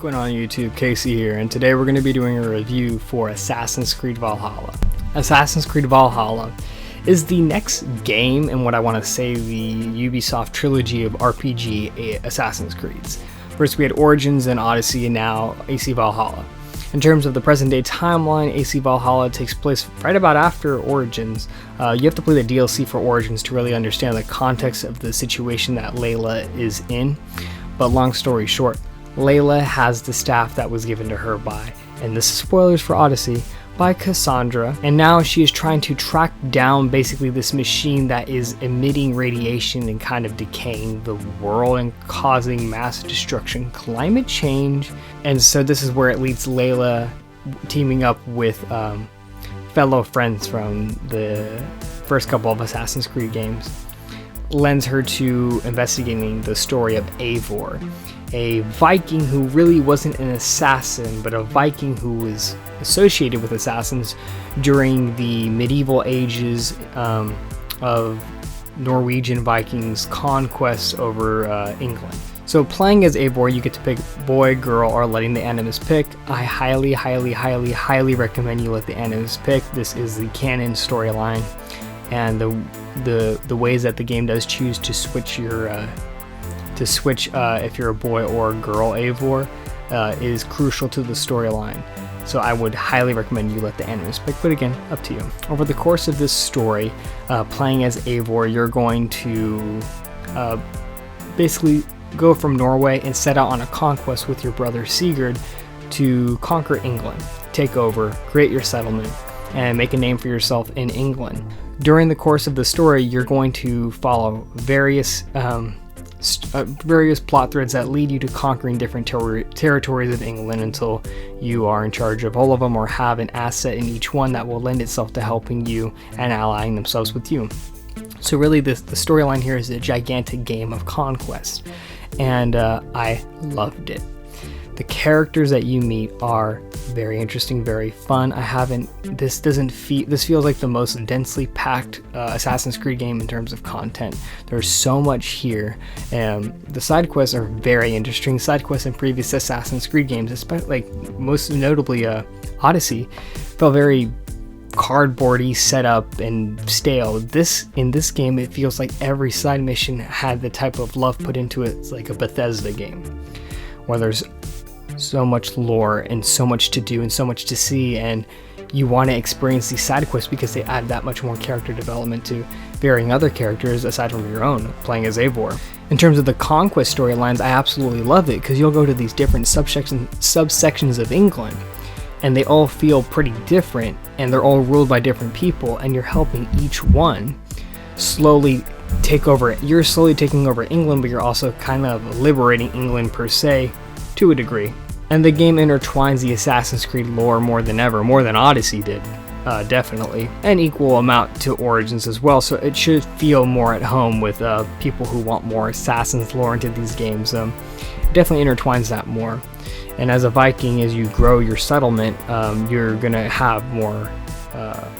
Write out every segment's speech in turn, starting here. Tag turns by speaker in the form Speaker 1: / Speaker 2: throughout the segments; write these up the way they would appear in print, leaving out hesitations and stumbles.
Speaker 1: going on YouTube? Casey here, and today we're going to be doing a review for Assassin's Creed Valhalla. Assassin's Creed Valhalla is the next game in what I want to say the Ubisoft trilogy of RPG Assassin's Creeds. First we had Origins and Odyssey, and now AC Valhalla. In terms of the present day timeline, AC Valhalla takes place right about after Origins. You have to play the DLC for Origins to really understand the context of the situation that Layla is in. But long story short, Layla has the staff that was given to her by, and this is spoilers for Odyssey, by Cassandra, and now she is trying to track down basically this machine that is emitting radiation and kind of decaying the world and causing mass destruction, climate change. And so this is where it leads Layla teaming up with fellow friends from the first couple of Assassin's Creed games, lends her to investigating the story of Eivor, a Viking who really wasn't an assassin, but a Viking who was associated with assassins during the medieval ages of Norwegian Vikings' conquest over England. So playing as Eivor, you get to pick boy, girl, or letting the animus pick. I highly recommend you let the animus pick. This is the canon storyline, and the ways that the game does choose to switch your if you're a boy or a girl Eivor is crucial to the storyline. So I would highly recommend you let the animus pick, but again, up to you. Over the course of this story, playing as Eivor, you're going to basically go from Norway and set out on a conquest with your brother Sigurd to conquer England, take over, create your settlement, and make a name for yourself in England. During the course of the story, you're going to follow various plot threads that lead you to conquering different territories of England until you are in charge of all of them or have an asset in each one that will lend itself to helping you and allying themselves with you. So really the storyline here is a gigantic game of conquest, and I loved it. The characters that you meet are very interesting, very fun. This feels like the most densely packed Assassin's Creed game in terms of content. There's so much here, and the side quests are very interesting. Side quests in previous Assassin's Creed games, especially most notably Odyssey, felt very cardboardy, set up and stale. In this game, it feels like every side mission had the type of love put into it. It's like a Bethesda game where there's so much lore and so much to do and so much to see, and you want to experience these side quests because they add that much more character development to varying other characters aside from your own, playing as Eivor. In terms of the conquest storylines, I absolutely love it because you'll go to these different subsections of England, and they all feel pretty different, and they're all ruled by different people, and you're helping each one slowly take over. You're slowly taking over England, but you're also kind of liberating England per se, to a degree. And the game intertwines the Assassin's Creed lore more than ever, more than Odyssey did, definitely, an equal amount to Origins as well, so it should feel more at home with people who want more Assassin's lore into these games. It definitely intertwines that more. And as a Viking, as you grow your settlement, you're going to have more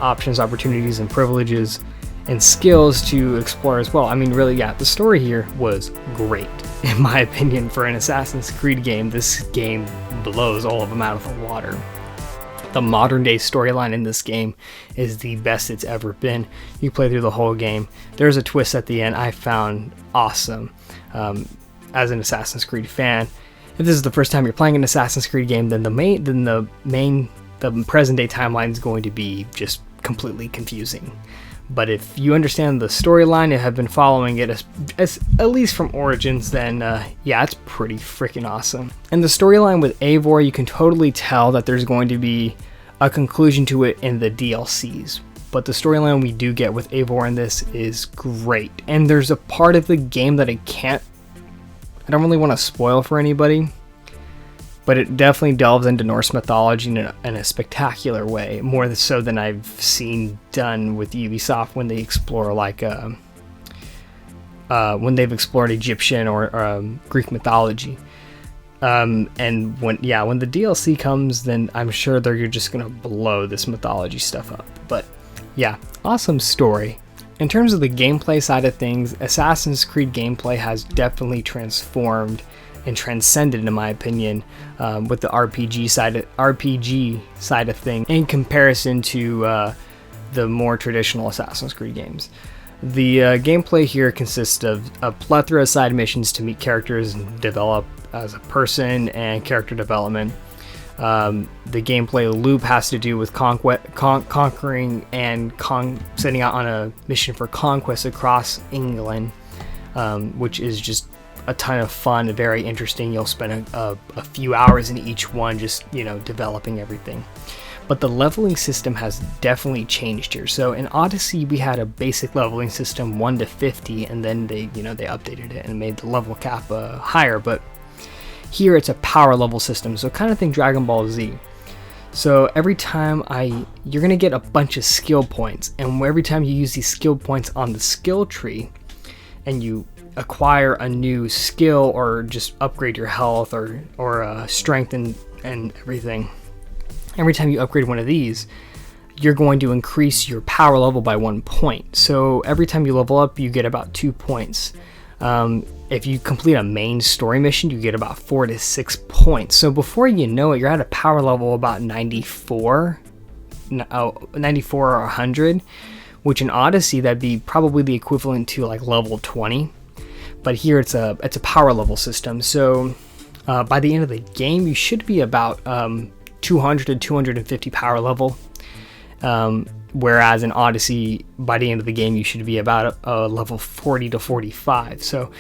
Speaker 1: options, opportunities, and privileges and skills to explore as well. I mean, really, yeah, the story here was great. In my opinion, for an Assassin's Creed game, this game blows all of them out of the water. The modern day storyline in this game is the best it's ever been. You play through the whole game. There's a twist at the end I found awesome. As an Assassin's Creed fan, if this is the first time you're playing an Assassin's Creed game, then the present day timeline is going to be just completely confusing. But if you understand the storyline and have been following it as at least from Origins, then yeah, it's pretty freaking awesome. And the storyline with Eivor, you can totally tell that there's going to be a conclusion to it in the DLCs. But the storyline we do get with Eivor in this is great. And there's a part of the game that I don't really want to spoil for anybody, but it definitely delves into Norse mythology in a spectacular way, more so than I've seen done with Ubisoft when they explore when they've explored Egyptian or Greek mythology. And when the DLC comes, then I'm sure you're just gonna blow this mythology stuff up. But yeah, awesome story. In terms of the gameplay side of things, Assassin's Creed gameplay has definitely transformed and transcended, in my opinion, with the RPG side of thing in comparison to the more traditional Assassin's Creed games. The gameplay here consists of a plethora of side missions to meet characters and develop as a person and character development. The gameplay loop has to do with conquering and setting out on a mission for conquest across England, which is just a ton of fun, very interesting. You'll spend a few hours in each one, just developing everything. But the leveling system has definitely changed here. So in Odyssey, we had a basic leveling system 1 to 50, and then they updated it and made the level cap higher. But here it's a power level system, so kind of think Dragon Ball Z. So every time you're gonna get a bunch of skill points, and every time you use these skill points on the skill tree, and you acquire a new skill or just upgrade your health or strength and everything. Every time you upgrade one of these, you're going to increase your power level by 1 point. So every time you level up, you get about 2 points. If you complete a main story mission, you get about 4 to 6 points. So before you know it, you're at a power level about 94 or 100, which in Odyssey, that'd be probably the equivalent to like level 20. But here it's a power level system. So by the end of the game, you should be about 200 to 250 power level, whereas in Odyssey, by the end of the game, you should be about a level 40 to 45. So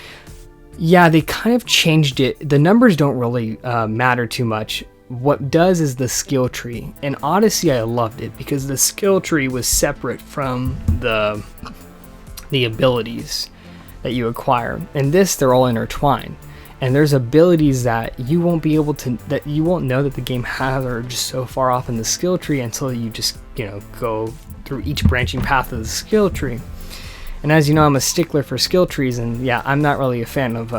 Speaker 1: yeah, they kind of changed it. The numbers don't really matter too much. What does is the skill tree. In Odyssey, I loved it because the skill tree was separate from the abilities that you acquire. In this, they're all intertwined. And there's abilities that you won't know that the game has, or just so far off in the skill tree until you just, go through each branching path of the skill tree. And as you know, I'm a stickler for skill trees, and yeah, I'm not really a fan of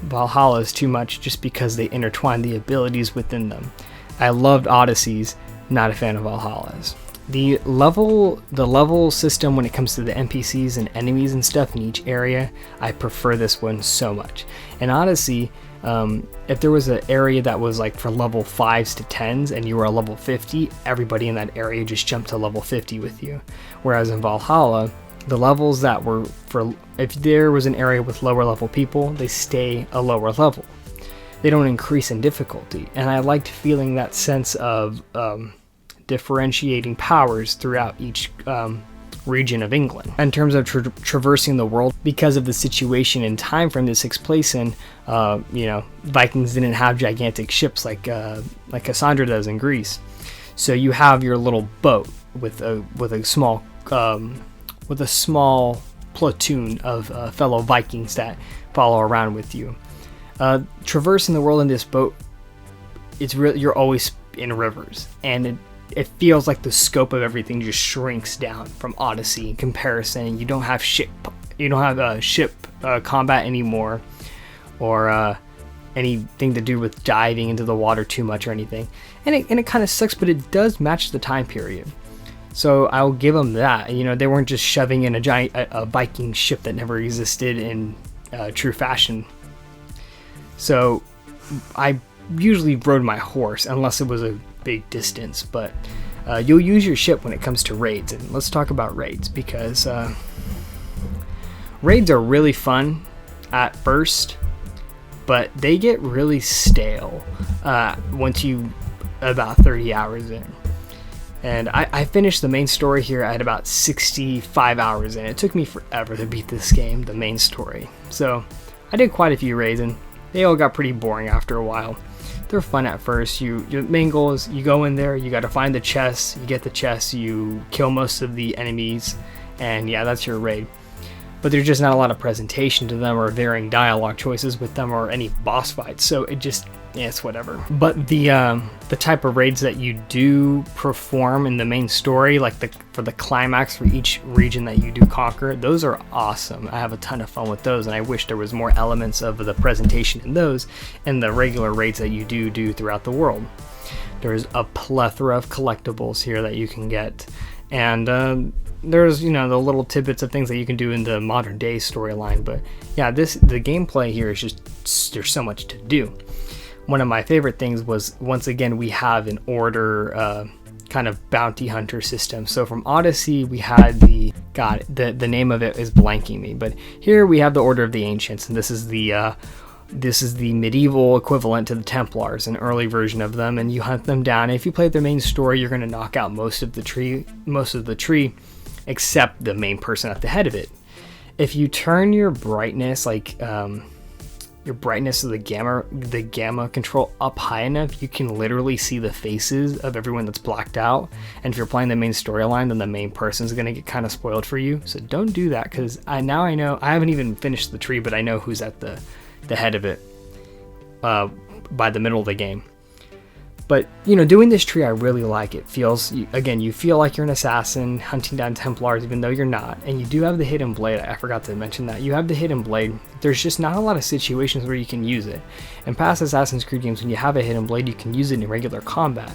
Speaker 1: Valhalla's too much, just because they intertwine the abilities within them. I loved Odyssey's, not a fan of Valhalla's. The level system when it comes to the NPCs and enemies and stuff in each area, I prefer this one so much. In Odyssey, if there was an area that was like for level 5s to 10s and you were a level 50, everybody in that area just jumped to level 50 with you. Whereas in Valhalla, the levels that were if there was an area with lower level people, they stay a lower level. They don't increase in difficulty. And I liked feeling that sense of differentiating powers throughout each region of England. In terms of traversing the world, because of the situation and time frame this takes place in, Vikings didn't have gigantic ships like Cassandra does in Greece. So you have your little boat with a small platoon of fellow Vikings that follow around with you. Traversing the world in this boat, you're always in rivers, and it feels like the scope of everything just shrinks down from Odyssey in comparison. You don't have ship combat anymore, or anything to do with diving into the water too much or anything. And it kind of sucks, but it does match the time period. So I'll give them that. They weren't just shoving in a Viking ship that never existed in true fashion. So I usually rode my horse unless it was a big distance, but you'll use your ship when it comes to raids. And let's talk about raids, because raids are really fun at first, but they get really stale once you about 30 hours in. And I finished the main story here at about 65 hours in. It took me forever to beat this game, the main story. So I did quite a few raids, and they all got pretty boring after a while. They're fun at first. Your main goal is you go in there, you got to find the chests, you get the chests, you kill most of the enemies, and yeah, that's your raid. But there's just not a lot of presentation to them, or varying dialogue choices with them, or any boss fights, so it's whatever. But the type of raids that you do perform in the main story, like for the climax for each region that you do conquer, those are awesome. I have a ton of fun with those, and I wish there was more elements of the presentation in those and the regular raids that you do throughout the world. There's a plethora of collectibles here that you can get, and there's the little tidbits of things that you can do in the modern day storyline, but yeah, the gameplay here is just, there's so much to do. One of my favorite things was, once again, we have an order kind of bounty hunter system. So from Odyssey, we had the name of it is blanking me, but here we have the Order of the Ancients, and this is the medieval equivalent to the Templars, an early version of them, and you hunt them down. And if you play the main story, you're going to knock out most of the tree, except the main person at the head of it. If you turn your brightness, your brightness of the gamma control up high enough, you can literally see the faces of everyone that's blacked out. And if you're playing the main storyline, then the main person's gonna get kind of spoiled for you. So don't do that, because I know, I haven't even finished the tree, but I know who's at the head of it by the middle of the game. But doing this tree, I really like. It feels, again, you feel like you're an assassin hunting down Templars, even though you're not. And you do have the hidden blade. I forgot to mention that. You have the hidden blade. There's just not a lot of situations where you can use it. In past Assassin's Creed games, when you have a hidden blade, you can use it in regular combat.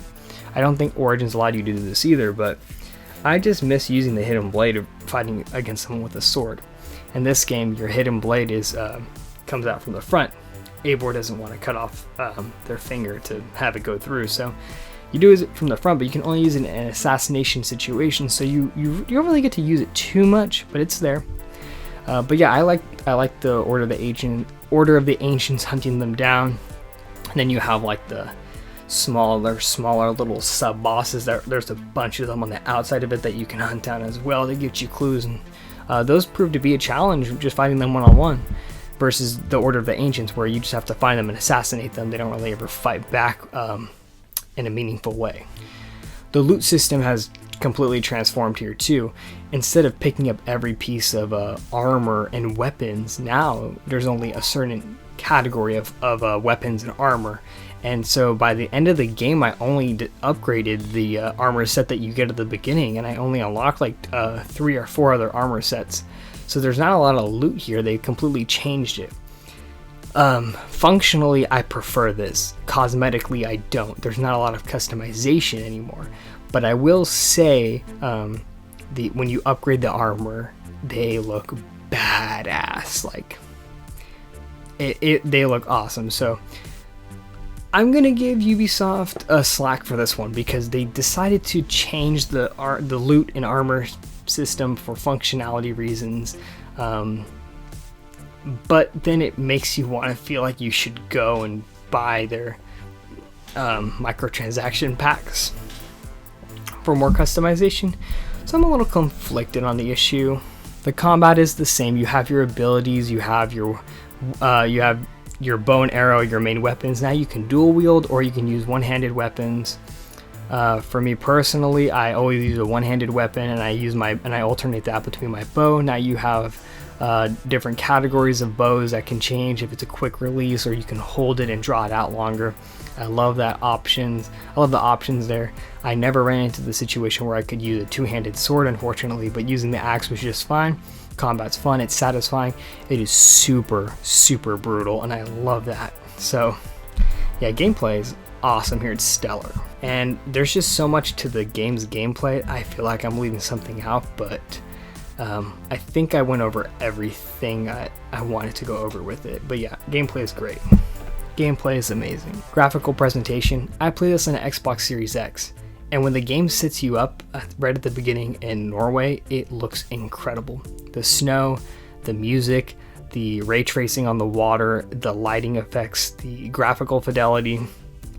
Speaker 1: I don't think Origins allowed you to do this either, but I just miss using the hidden blade of fighting against someone with a sword. In this game, your hidden blade comes out from the front. Eivor doesn't want to cut off their finger to have it go through, so you do it from the front, but you can only use it in an assassination situation, so you don't really get to use it too much, but it's there. But yeah, I like the Order of the Ancients hunting them down, and then you have like the smaller little sub bosses. There's a bunch of them on the outside of it that you can hunt down as well. They give you clues, and those prove to be a challenge, just fighting them one-on-one. Versus the Order of the Ancients, where you just have to find them and assassinate them. They don't really ever fight back in a meaningful way. The loot system has completely transformed here too. Instead of picking up every piece of armor and weapons, now there's only a certain category of weapons and armor. And so by the end of the game, I only upgraded the armor set that you get at the beginning, and I only unlocked like 3 or 4 other armor sets. So there's not a lot of loot here. They completely changed it. Functionally, I prefer this. Cosmetically, I don't. There's not a lot of customization anymore. But I will say, when you upgrade the armor, they look badass. Like, they look awesome. So I'm gonna give Ubisoft a slack for this one, because they decided to change the loot and armor system for functionality reasons, but then it makes you want to feel like you should go and buy their microtransaction packs for more customization. So I'm a little conflicted on the issue. The combat is the same. You have your abilities, you have your bow and arrow, your main weapons. Now you can dual wield, or you can use one-handed weapons. For me personally, I always use a one-handed weapon, and I alternate that between my bow. Now you have different categories of bows that can change if it's a quick release, or you can hold it and draw it out longer. I love the options there. I never ran into the situation where I could use a two-handed sword, unfortunately, but using the axe was just fine. Combat's fun, it's satisfying, it is super, super brutal, and I love that. So yeah, gameplay is awesome here, it's stellar. And there's just so much to the game's gameplay, I feel like I'm leaving something out, but I think I went over everything I wanted to go over with it. But yeah, gameplay is great. Gameplay is amazing. Graphical presentation, I play this on an Xbox Series X, and when the game sits you up right at the beginning in Norway, it looks incredible. The snow, the music, the ray tracing on the water, the lighting effects, the graphical fidelity,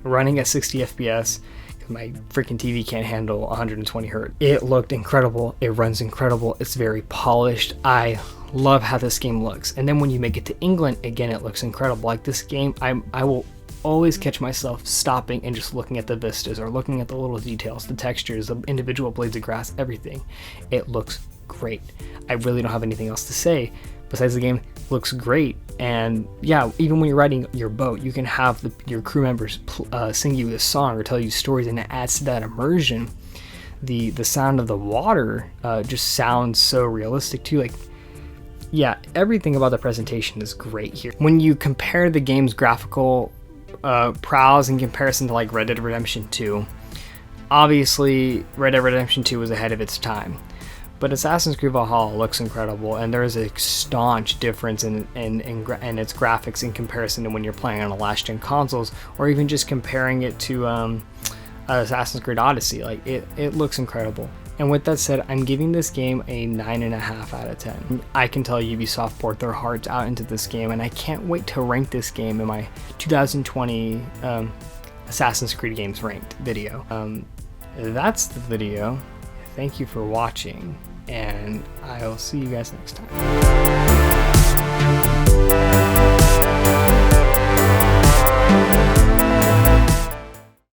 Speaker 1: running at 60 FPS. My freaking TV can't handle 120 Hz. It looked incredible. It runs incredible. It's very polished. I love how this game looks. And then when you make it to England, again, it looks incredible. Like this game, I will always catch myself stopping and just looking at the vistas or looking at the little details, the textures, the individual blades of grass, everything. It looks great. I really don't have anything else to say besides the game looks great. And yeah, even when you're riding your boat, you can have your crew members sing you a song or tell you stories, and it adds to that immersion. The sound of the water just sounds so realistic too. Like, yeah, everything about the presentation is great here. When you compare the game's graphical prowess in comparison to like Red Dead Redemption 2, obviously Red Dead Redemption 2 was ahead of its time. But Assassin's Creed Valhalla looks incredible, and there is a staunch difference in its graphics in comparison to when you're playing on the last-gen consoles, or even just comparing it to Assassin's Creed Odyssey. Like, it looks incredible. And with that said, I'm giving this game a 9.5 out of 10. I can tell Ubisoft poured their hearts out into this game, and I can't wait to rank this game in my 2020 Assassin's Creed games ranked video. That's the video. Thank you for watching, and I'll see you guys next time.